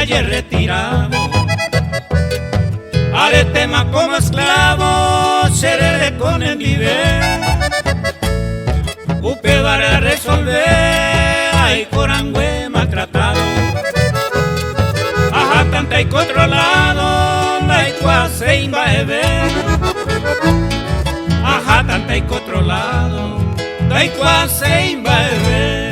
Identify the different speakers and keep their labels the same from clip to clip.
Speaker 1: ayer retiramos. Haré tema como esclavo, seré con el nivel. Upe para resolver, ay corangüe maltratado. Ajá, tanta y controlado, dai cuase imbaebe. Ajá, tanta y controlado, dai cuase imbaebe.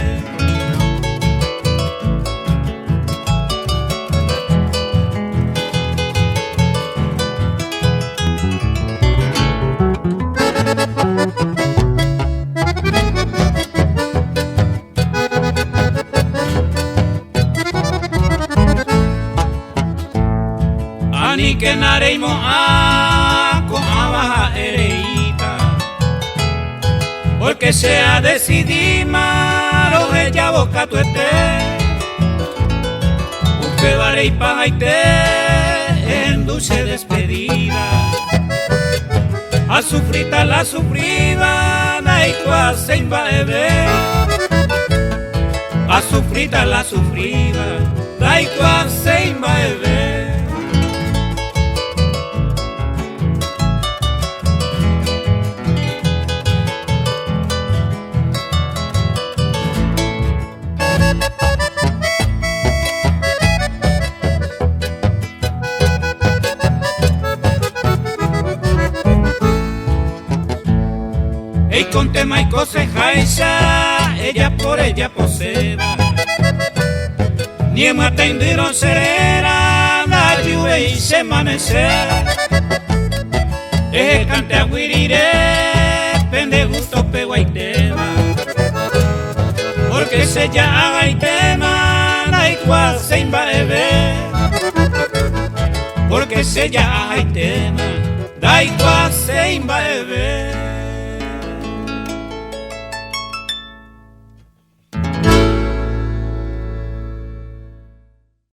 Speaker 1: Ani que nareimo a con abaja ereita, porque se ha decidido o ella boca tu usted varei pajaite en dulce despedida. A sufrita la sufrida, dai cuase imbaebe. A sufrita la sufrida, dai cuase imbaebe. Y con tema y coseja ella por ella poseba. Ni me atendieron serena, la lluvia y se amanecer. Cante a guirire, pende gusto pego y tema. Porque se ya haga y tema, da igual se imbaebe. Porque se ya haga y tema, da igual se imbaebe.